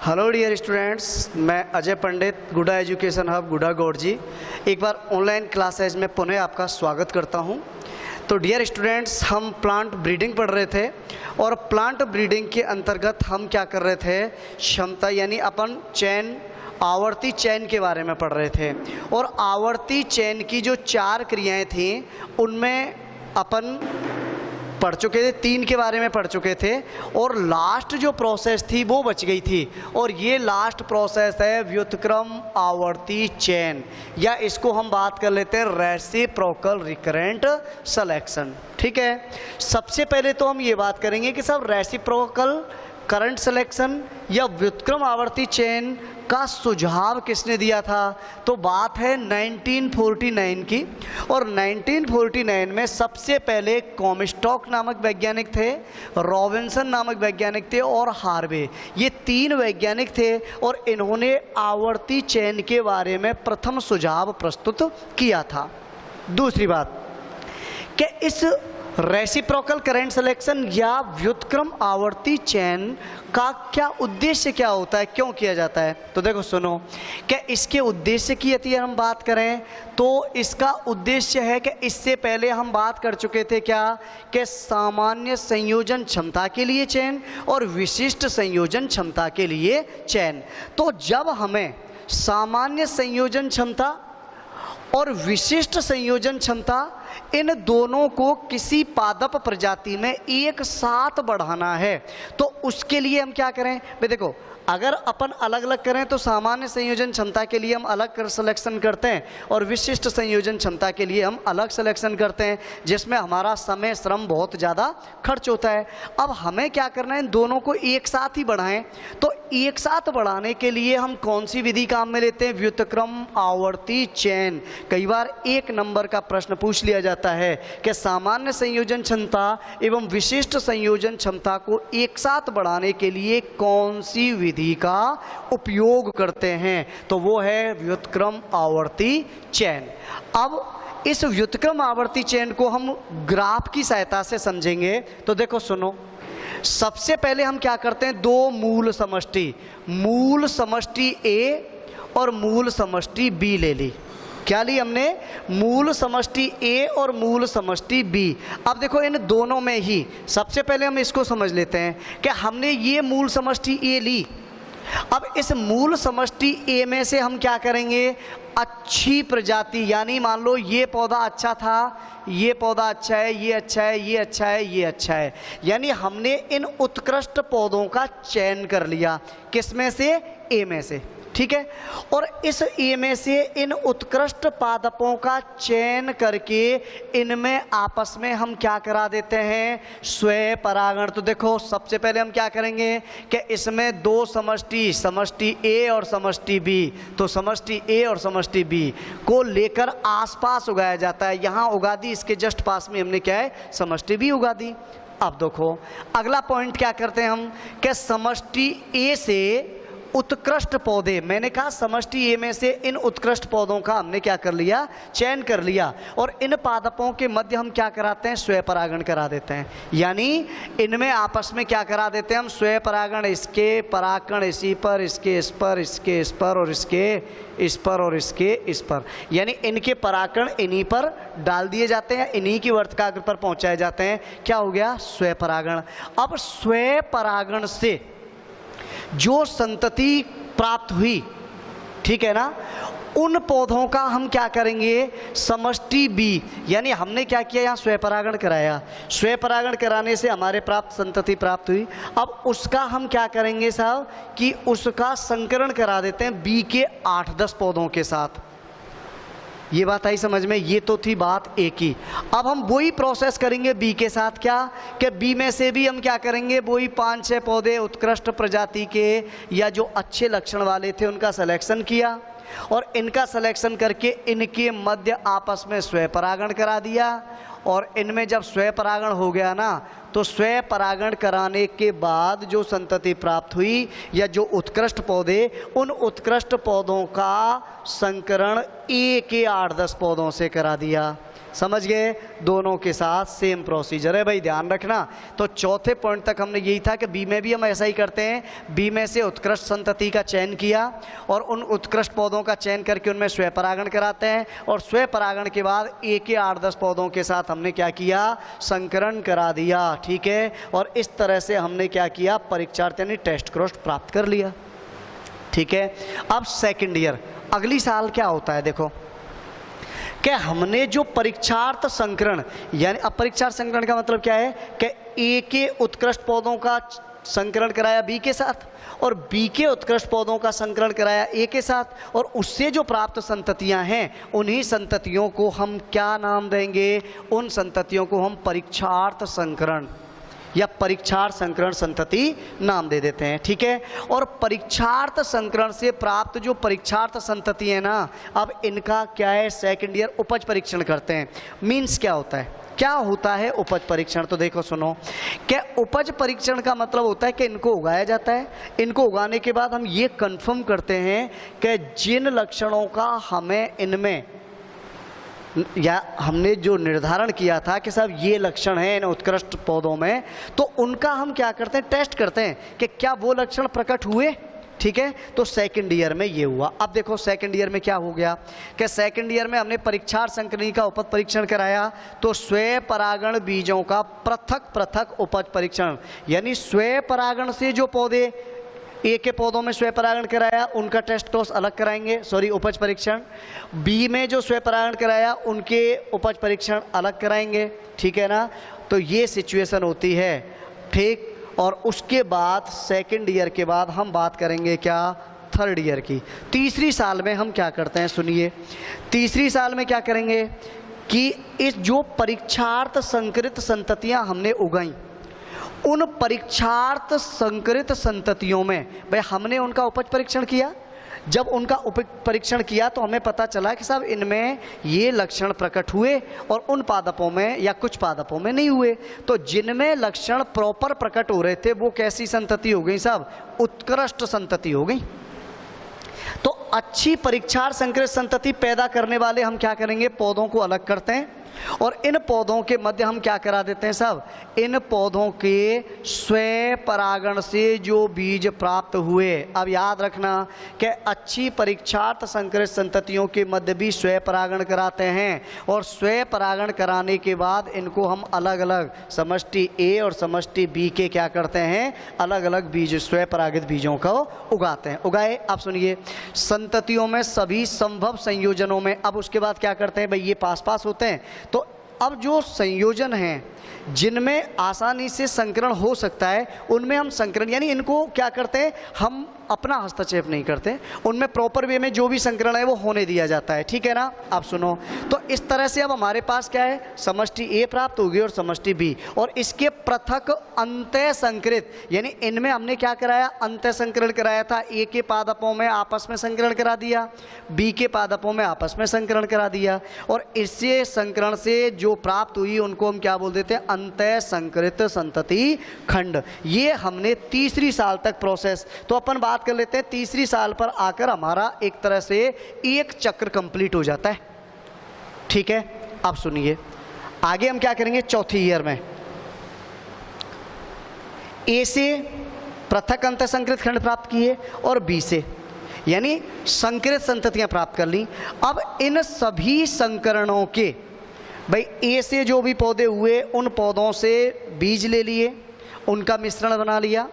Hello dear students, मैं अजय पंडित, गुडा education hub गुडा Gaur जी एक बार online classes में पुनः आपका स्वागत करता हूं। तो डियर स्टूडेंट्स, हम प्लांट ब्रीडिंग पढ़ रहे थे और प्लांट ब्रीडिंग के अंतर्गत हम क्या कर रहे थे, क्षमता यानी अपन चैन आवर्ती चैन के बारे में पढ़ रहे थे। और आवर्ती चैन की जो 4 क्रियाएं थी उनमें अपन पढ़ चुके थे, 3 के बारे में पढ़ चुके थे और लास्ट जो प्रोसेस थी वो बच गई थी। और ये लास्ट प्रोसेस है व्युत्क्रम आवर्ती चैन, या इसको हम बात कर लेते हैं रेसिप्रोकल रिकरेंट सिलेक्शन। ठीक है, सबसे पहले तो हम ये बात करेंगे कि सब रेसिप्रोकल करंट सिलेक्शन या व्युत्क्रम आवर्ती चैन का सुझाव किसने दिया था। तो बात है 1949 की, और 1949 में सबसे पहले कॉमस्टॉक नामक वैज्ञानिक थे, रॉबिन्सन नामक वैज्ञानिक थे और हार्वे, ये 3 वैज्ञानिक थे और इन्होंने आवर्ती चैन के बारे में प्रथम सुझाव प्रस्तुत किया था। दूसरी बात कि इस रेसिप्रोकल करंट सिलेक्शन या व्युत्क्रम आवर्ती चैन का क्या उद्देश्य क्या होता है, क्यों किया जाता है। तो देखो सुनो, कि इसके उद्देश्य की यदि हम बात करें तो इसका उद्देश्य है कि इससे पहले हम बात कर चुके थे क्या, कि सामान्य संयोजन क्षमता के लिए चैन और विशिष्ट संयोजन क्षमता के लिए चैन। तो जब हमें सामान्य संयोजन क्षमता और विशिष्ट संयोजन क्षमता इन दोनों को किसी पादप प्रजाति में एक साथ बढ़ाना है, तो उसके लिए हम क्या करें भाई। देखो, अगर अपन अलग अलग करें तो सामान्य संयोजन क्षमता के लिए हम अलग कर सिलेक्शन करते हैं और विशिष्ट संयोजन क्षमता के लिए हम अलग सिलेक्शन करते हैं, जिसमें हमारा समय श्रम बहुत ज़्यादा खर्च होता है। अब हमें क्या करना है, इन दोनों को एक साथ ही बढ़ाएं। तो एक साथ बढ़ाने के लिए हम कौन सी विधि काम में लेते हैं, व्युत्क्रम आवर्ती चैन। कई बार 1 नंबर का प्रश्न पूछ लिया जाता है कि सामान्य संयोजन क्षमता एवं विशिष्ट संयोजन क्षमता को एक साथ बढ़ाने के लिए कौन सी विधि का उपयोग करते हैं, तो वो है व्युत्क्रम आवर्ती चैन। अब इस व्युत्क्रम आवर्ती चैन को हम ग्राफ की सहायता से समझेंगे। तो देखो सुनो, सबसे पहले हम क्या करते हैं, 2 मूल समष्टि A और मूल समष्टि B ले ली। क्या ली हमने, मूल समष्टि A और मूल समष्टि B। अब देखो, इन दोनों में ही सबसे पहले हम इसको समझ लेते हैं कि हमने ये मूल समष्टि A ली। अब इस मूल समष्टि A में से हम क्या करेंगे, अच्छी प्रजाति, यानी मान लो ये पौधा अच्छा था, ये पौधा अच्छा है, ये अच्छा है, ये अच्छा है, ये अच्छा है, यानी हमने इन उत्कृष्ट पौधों का चयन कर लिया। किस में से, A में से। ठीक है, और इस A में से इन उत्कृष्ट पादपों का चयन करके इनमें आपस में हम क्या करा देते हैं, स्वयं परागण। तो देखो, सबसे पहले हम क्या करेंगे कि इसमें 2 समष्टि A और समष्टि B, तो समष्टि A और समष्टि B को लेकर आसपास उगाया जाता है। यहाँ उगा दी, इसके जस्ट पास में हमने क्या है, समष्टि B उगा दी। अब देखो, अगला पॉइंट क्या करते हैं हम, कि समष्टि A से उत्कृष्ट पौधे, मैंने कहा समष्टि A में से इन उत्कृष्ट पौधों का हमने क्या कर लिया, चयन कर लिया, और इन पादपों के मध्य हम क्या कराते हैं, स्वयं परागण करा देते हैं। यानी इनमें आपस में क्या करा देते हैं हम, स्वयं परागण, इसके परागण इसी पर, इसके इस पर, इसके इस पर, और इसके इस पर, और इसके इस पर, यानी इनके परागण इन्हीं पर डाल दिए जाते हैं, इन्हीं की वर्तकाग्र पर पहुंचाए जाते हैं। क्या हो गया, स्वयं परागण। अब स्वयं परागण से जो संतति प्राप्त हुई, ठीक है ना, उन पौधों का हम क्या करेंगे, समष्टि B, यानी हमने क्या किया, यहाँ स्वयं परागण कराया, स्वयं परागण कराने से हमारे प्राप्त संतति प्राप्त हुई। अब उसका हम क्या करेंगे साहब, कि उसका संकरण करा देते हैं B के 8-10 पौधों के साथ। ये बात आई समझ में, ये तो थी बात एक ही। अब हम वही प्रोसेस करेंगे B के साथ, क्या कि B में से भी हम क्या करेंगे, वही 5-6 पौधे उत्कृष्ट प्रजाति के या जो अच्छे लक्षण वाले थे उनका सिलेक्शन किया। और इनका सिलेक्शन करके इनके मध्य आपस में स्वयं परागण करा दिया। और इनमें जब स्वयं परागण हो गया ना, तो स्वयं परागण कराने के बाद जो संतति प्राप्त हुई या जो उत्कृष्ट पौधे, उन उत्कृष्ट पौधों का संकरण एक के 8-10 पौधों से करा दिया। समझ गए? दोनों के साथ सेम प्रोसीजर है भाई, ध्यान रखना। तो चौथे पॉइंट तक हमने यही था कि बी में भी हम ऐसा ही करते हैं। बी में से उत्कृष्ट संतति का चयन किया और उन उत्कृष्ट पौधों का चयन करके उनमें स्वयं परागण कराते हैं, और स्वयं परागण के बाद एक के 8-10 पौधों के साथ हमने क्या किया? संकरण करा दिया। ठीक है, और इस तरह से हमने क्या किया? परीक्षार्थ यानी टेस्ट क्रॉस प्राप्त कर लिया। ठीक है, अब सेकेंड ईयर अगली साल क्या होता है? देखो कि हमने जो परीक्षार्थ संकरण, यानी अब परीक्षार्थ संकरण का मतलब क्या है कि ए के उत्कृष्ट पौधों का संकरण कराया बी के साथ, और बी के उत्कृष्ट पौधों का संकरण कराया ए के साथ, और उससे जो प्राप्त संततियां हैं उन्हीं संततियों को हम क्या नाम देंगे? उन संततियों को हम परीक्षार्थ संकरण या परीक्षार्थ संकरण संतति नाम दे देते हैं। ठीक है, और परीक्षार्थ संकरण से प्राप्त जो परीक्षार्थ संतति है ना, अब इनका क्या है? सेकंड ईयर उपज परीक्षण करते हैं। मीन्स क्या होता है? क्या होता है उपज परीक्षण? तो देखो सुनो, क्या उपज परीक्षण का मतलब होता है कि इनको उगाया जाता है। इनको उगाने के बाद हम ये कंफर्म करते हैं कि जिन लक्षणों का हमें इनमें या हमने जो निर्धारण किया था कि साहब ये लक्षण है इन उत्कृष्ट पौधों में, तो उनका हम क्या करते हैं? टेस्ट करते हैं कि क्या वो लक्षण प्रकट हुए। ठीक है, तो सेकंड ईयर में ये हुआ। अब देखो सेकंड ईयर में क्या हो गया कि सेकंड ईयर में हमने परीक्षार्थ संकरणी का उपज परीक्षण कराया, तो स्वयं परागण बीजों का पृथक पृथक उपज परीक्षण, यानी स्वयं परागण से जो पौधे ए के पौधों में स्वयं परागण कराया उनका टेस्ट क्रॉस अलग कराएंगे, उपज परीक्षण। बी में जो स्वयं परागण कराया उनके उपज परीक्षण अलग कराएंगे। ठीक है ना, तो ये सिचुएशन होती है। ठीक, और उसके बाद सेकंड ईयर के बाद हम बात करेंगे क्या? थर्ड ईयर की। तीसरी साल में हम क्या करते हैं? सुनिए, तीसरी साल में क्या करेंगे कि इस जो परीक्षार्थ संकरित संततियां हमने उगाई, उन परीक्षार्थ संकरित संततियों में भाई हमने उनका उपज परीक्षण किया। जब उनका उपज परीक्षण किया तो हमें पता चला कि साहब इनमें ये लक्षण प्रकट हुए और उन पादपों में या कुछ पादपों में नहीं हुए। तो जिनमें लक्षण प्रॉपर प्रकट हो रहे थे वो कैसी संतति हो गई साहब? उत्कृष्ट संतति हो गई। तो अच्छी परीक्षार्थ संकरित संतति पैदा करने वाले हम क्या करेंगे? पौधों को अलग करते हैं, और इन पौधों के मध्य हम क्या करा देते हैं साहब? इन पौधों के स्वयं परागण से जो बीज प्राप्त हुए। अब याद रखना कि अच्छी परीक्षार्थ संकरित संततियों के मध्य भी स्वयं परागण कराते हैं, और स्वयं परागण कराने के बाद इनको हम अलग अलग समष्टि ए और समष्टि बी के क्या करते हैं? अलग अलग बीज, स्वयं परागित बीजों को उगाते हैं। उगाए, आप सुनिए, संततियों में सभी संभव संयोजनों में अब उसके बाद क्या करते हैं भाई? ये पास पास होते हैं। तो अब जो संयोजन हैं जिनमें आसानी से संकरण हो सकता है उनमें हम संकरण, यानी इनको क्या करते हैं? हम अपना हस्तक्षेप नहीं करते, उनमें प्रॉपर वे में जो भी संकरण है वो होने दिया जाता है। ठीक है ना? आप सुनो, तो इस तरह से अब हमारे पास क्या है? समष्टि ए प्राप्त होगी और समष्टि बी, और इसके पृथक अंतः संकरित, यानी इनमें हमने क्या कराया? अंतः संकरण कराया था। ए के पादपों में आपस में संकरण करा दिया, बी के पादपों में आपस में संकरण करा दिया, और इससे संकरण से जो प्राप्त हुई उनको हम क्या बोल देते हैं? अंतः संकरित संतति खंड। ये हमने तीसरी साल तक प्रोसेस, तो अपन बात कर लेते हैं तीसरी साल पर आकर हमारा एक तरह से एक चक्र कंप्लीट हो जाता है। ठीक है, अब सुनिए आगे हम क्या करेंगे? चौथी ईयर में ए से पृथक अंतः संकरित खंड प्राप्त किए और बी से यानी संकरित संततियां प्राप्त कर ली। अब इन सभी संकरणों के भाई ए से जो भी पौधे हुए उन पौधों से बीज ले लिए, उनका मिश्रण बना लिया,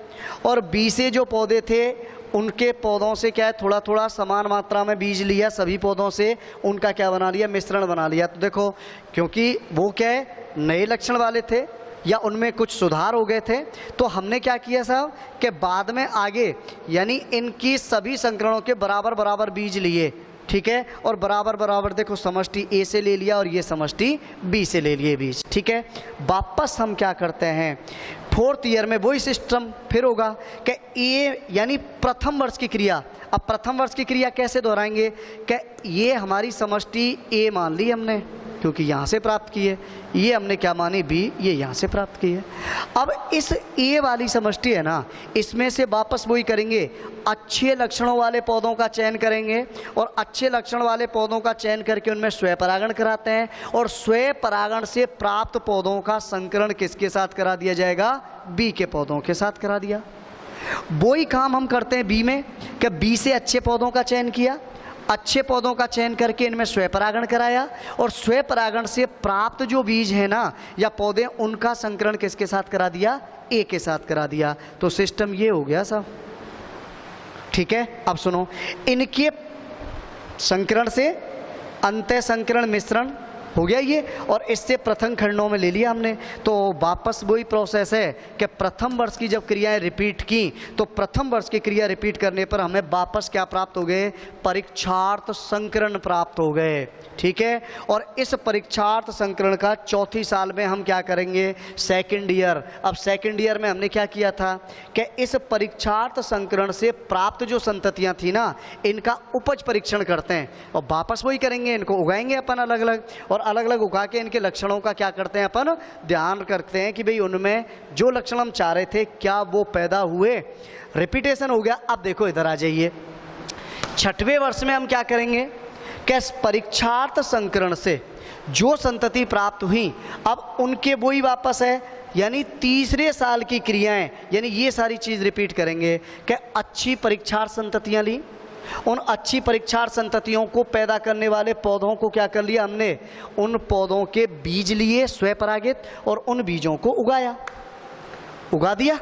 और बी से जो पौधे थे उनके पौधों से क्या है? थोड़ा थोड़ा समान मात्रा में बीज लिया, सभी पौधों से उनका क्या बना लिया? मिश्रण बना लिया। तो देखो, क्योंकि वो क्या है? नए लक्षण वाले थे या उनमें कुछ सुधार हो गए थे, तो हमने क्या किया साहब कि बाद में आगे यानी इनकी सभी संकरणों के बराबर बराबर बीज लिए। ठीक है। और बराबर बराबर देखो समष्टि ए से ले लिया और ये समष्टि बी से ले लिए बीच, ठीक है। वापस हम क्या करते हैं, फोर्थ ईयर में वही सिस्टम फिर होगा कि ए यानी प्रथम वर्ष की क्रिया। अब प्रथम वर्ष की क्रिया कैसे दोहराएंगे कि ये हमारी समष्टि ए मान ली हमने क्योंकि यहाँ से प्राप्त की है, ये हमने क्या मानी बी, ये यहाँ से प्राप्त की है। अब इस ए वाली समष्टि है ना, इसमें से वापस वही करेंगे, अच्छे लक्षणों वाले पौधों का चयन करेंगे और अच्छे लक्षण वाले पौधों का चयन करके उनमें स्वयं परागण कराते हैं और स्वयं परागण से प्राप्त पौधों का संकरण किसके साथ करा दिया जाएगा, बी के पौधों के साथ करा दिया। वही काम हम करते हैं बी में कि बी से अच्छे पौधों का चयन किया, अच्छे पौधों का चयन करके इनमें स्वयं परागण कराया और स्वयं परागण से प्राप्त जो बीज है ना या पौधे, उनका संकरण किसके साथ करा दिया, ए के साथ करा दिया। तो सिस्टम ये हो गया साहब, ठीक है। अब सुनो, इनके संकरण से अंतः संकरण मिश्रण हो गया ये, और इससे प्रथम खंडों में ले लिया हमने। तो वापस वही प्रोसेस है कि प्रथम वर्ष की जब क्रियाएं रिपीट की तो प्रथम वर्ष की क्रिया रिपीट करने पर हमें वापस क्या प्राप्त हो गए, परीक्षार्थ संकरण प्राप्त हो गए, ठीक है। और इस परीक्षार्थ संकरण का चौथी साल में हम क्या करेंगे, सेकंड ईयर। अब सेकंड ईयर में हमने क्या किया था कि इस परीक्षार्थ संकरण से प्राप्त जो संततियां थी ना, इनका उपज परीक्षण करते हैं और वापस वही करेंगे, इनको उगाएंगे अपन अलग अलग और अलग अलग उगा के इनके लक्षणों का क्या करते हैं अपन, ध्यान करते हैं कि भाई उनमें जो लक्षण हम चाह रहे थे क्या वो पैदा हुए, रिपीटेशन हो गया। अब देखो इधर आ जाइए, छठवें वर्ष में हम क्या करेंगे कि परीक्षार्थ संकरण से जो संतति प्राप्त हुई अब उनके वही वापस है, यानी तीसरे साल की क्रियाएं, यानी ये सारी चीज रिपीट करेंगे कि अच्छी परीक्षार्थ संततियां ली, उन अच्छी परीक्षार्थ संततियों को पैदा करने वाले पौधों को क्या कर लिया हमने, उन पौधों के बीज लिए स्वयं परागित और उन बीजों को उगा दिया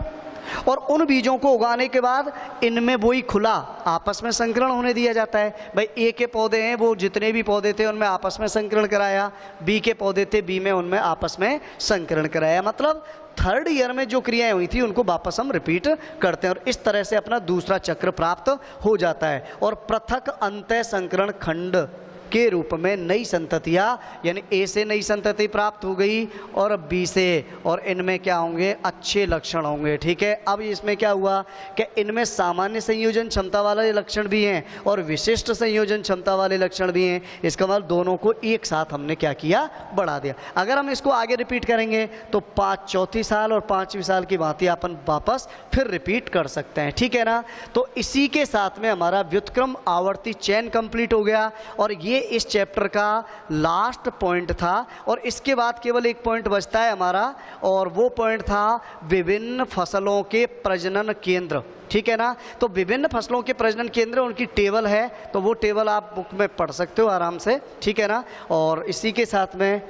और उन बीजों को उगाने के बाद इनमें वही खुला आपस में संकरण होने दिया जाता है। भाई ए के पौधे हैं, वो जितने भी पौधे थे उनमें आपस में संकरण कराया, बी के पौधे थे, बी में उनमें आपस में संकरण कराया। मतलब थर्ड ईयर में जो क्रियाएं हुई थी उनको वापस हम रिपीट करते हैं और इस तरह से अपना दूसरा चक्र प्राप्त हो जाता है। और पृथक अंतः संकरण खंड के रूप में नई संततियां, यानी ए से नई संतति प्राप्त हो गई और बी से, और इनमें क्या होंगे, अच्छे लक्षण होंगे, ठीक है। अब इसमें क्या हुआ कि इनमें सामान्य संयोजन क्षमता वाले लक्षण भी हैं और विशिष्ट संयोजन क्षमता वाले लक्षण भी हैं। इसका मतलब दोनों को एक साथ हमने क्या किया, बढ़ा दिया। अगर हम इसको आगे रिपीट करेंगे तो चौथी साल और पांचवी साल की बातें अपन वापस फिर रिपीट कर सकते हैं, ठीक है ना। तो इसी के साथ में हमारा व्युत्क्रम आवर्ती चयन कंप्लीट हो गया और ये इस चैप्टर का लास्ट पॉइंट था। और इसके बाद केवल एक पॉइंट बचता है हमारा और वो पॉइंट था विभिन्न फसलों के प्रजनन केंद्र, ठीक है ना। तो विभिन्न फसलों के प्रजनन केंद्र, उनकी टेबल है, तो वो टेबल आप बुक में पढ़ सकते हो आराम से, ठीक है ना। और इसी के साथ में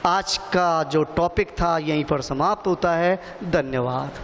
आज का जो टॉपिक था यहीं पर समाप्त होता है। धन्यवाद।